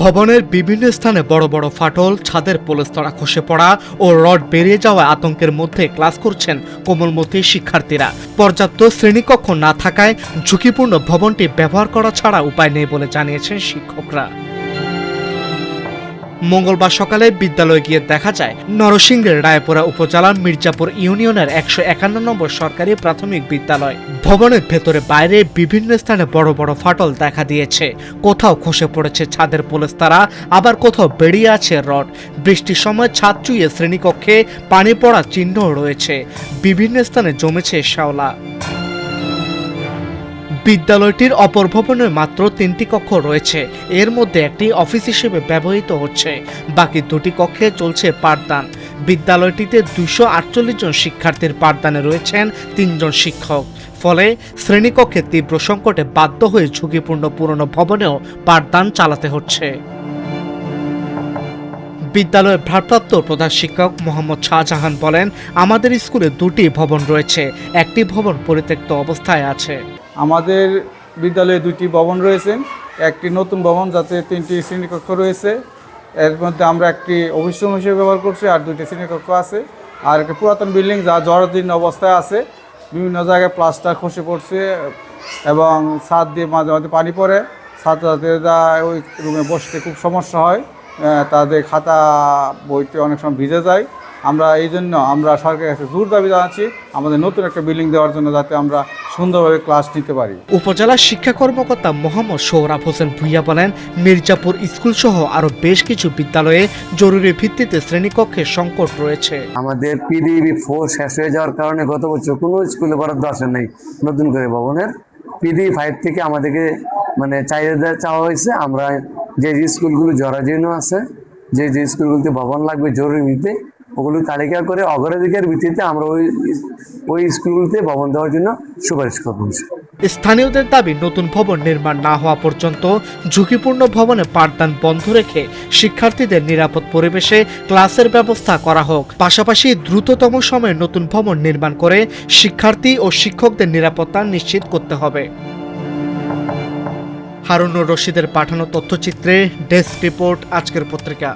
ভবনের বিভিন্ন স্থানে বড় বড় ফাটল, ছাদের পলেস্তরা খসে পড়া ও রড বেরিয়ে যাওয়া আতঙ্কের মধ্যে ক্লাস করছেন কোমলমতি শিক্ষার্থীরা। পর্যাপ্ত শ্রেণীকক্ষ না থাকায় ঝুঁকিপূর্ণ ভবনটি ব্যবহার করা ছাড়া উপায় নেই বলে জানিয়েছেন শিক্ষকরা। মঙ্গলবার সকালে বিদ্যালয়ে গিয়ে দেখা যায় নরসিংদীর রায়পুরা উপজেলার মির্জাপুর ইউনিয়নের 151 নম্বর সরকারি প্রাথমিক বিদ্যালয়। ভবনের ভেতরে বাইরে বিভিন্ন স্থানে বড় বড় ফাটল দেখা দিয়েছে। কোথাও খসে পড়েছে ছাদের পলেস্তারা, আবার কোথাও বেরিয়ে আছে রড। বৃষ্টির সময় ছাদ চুইয়ে শ্রেণীকক্ষে পানি পড়ার চিহ্ন রয়েছে। বিভিন্ন স্থানে জমেছে শ্যাওলা। বিদ্যালয়টির অপর ভবনে মাত্র 3টি কক্ষ রয়েছে। এর মধ্যে একটি অফিস হিসেবে ব্যবহৃত হচ্ছে, বাকি 2টি কক্ষে চলছে পাঠদান। বিদ্যালয়টিতে 248 জন শিক্ষার্থীর পাঠদানে রয়েছেন 3 জন শিক্ষক। ফলে শ্রেণীকক্ষে তীব্র সংকটে বাধ্য হয়ে ঝুঁকিপূর্ণ পুরনো ভবনেও পাঠদান চালাতে হচ্ছে। বিদ্যালয়ের ভারপ্রাপ্ত প্রধান শিক্ষক মোহাম্মদ শাহজাহান বলেন, আমাদের স্কুলে 2টি ভবন রয়েছে, একটি ভবন পরিত্যক্ত অবস্থায় আছে। আমাদের বিদ্যালয়ে 2টি ভবন রয়েছে, একটি নতুন ভবন যাতে 3টি শ্রেণীকক্ষ রয়েছে। এর মধ্যে আমরা একটি অফিস রুম হিসেবে ব্যবহার করছি, আর 2টি শ্রেণীকক্ষ আছে। আর একটি পুরাতন বিল্ডিং যা জরাজীর্ণ অবস্থায় আছে, বিভিন্ন জায়গায় প্লাস্টার খসে পড়ছে এবং ছাদ দিয়ে মাঝে মাঝে পানি পড়ে। ছাত্রছাত্রীরা ওই রুমে বসতে খুব সমস্যা হয়, তাদের খাতা বইতে অনেক সময় ভিজে যায়। এই জন্য আমরা সরকারের কাছে জোর দাবি জানাচ্ছি আমাদের নতুন একটা বিল্ডিং দেওয়ার জন্য, যাতে আমরা সুন্দরভাবে ক্লাস নিতে পারি। উপজেলা শিক্ষা কর্মকর্তা মোহাম্মদ সোহরাব হোসেন ভুইয়া বলেন, মির্জাপুর স্কুল সহ আরো বেশ কিছু বিদ্যালয়ে জরুরি ভিত্তিতে শ্রেণীকক্ষের সংকট রয়েছে। আমাদের PDB-4 শেষ হয়ে যাওয়ার কারণে গত বছর কোনো স্কুলে বরাদ্দ আসে নাই নতুন করে ভবনের। PDB-5 থেকে আমাদেরকে চাহিদা চাওয়া হয়েছে। আমরা যে স্কুলগুলো জরাজীর্ণ আছে, যে স্কুলগুলোতে ভবন লাগবে জরুরি ভিত্তিতে, ওগুলো তালিকা করে অগ্রাধিকার ভিত্তিতে আমরা ওই স্কুলগুলোতে ভবন দেওয়ার জন্য সুপারিশ করব। স্থানীয়দের দাবি, নতুন ভবন নির্মাণ না হওয়া পর্যন্ত ঝুঁকিপূর্ণ ভবনে পাঠদান বন্ধ রেখে শিক্ষার্থীদের নিরাপদ পরিবেশে ক্লাসের ব্যবস্থা করা হোক। পাশাপাশি দ্রুততম সময়ে নতুন ভবন নির্মাণ করে শিক্ষার্থী ও শিক্ষকদের নিরাপত্তা নিশ্চিত করতে হবে। হারুনুর রশিদের পাঠানো তথ্যচিত্রে ডেস্ক রিপোর্ট, আজকের পত্রিকা।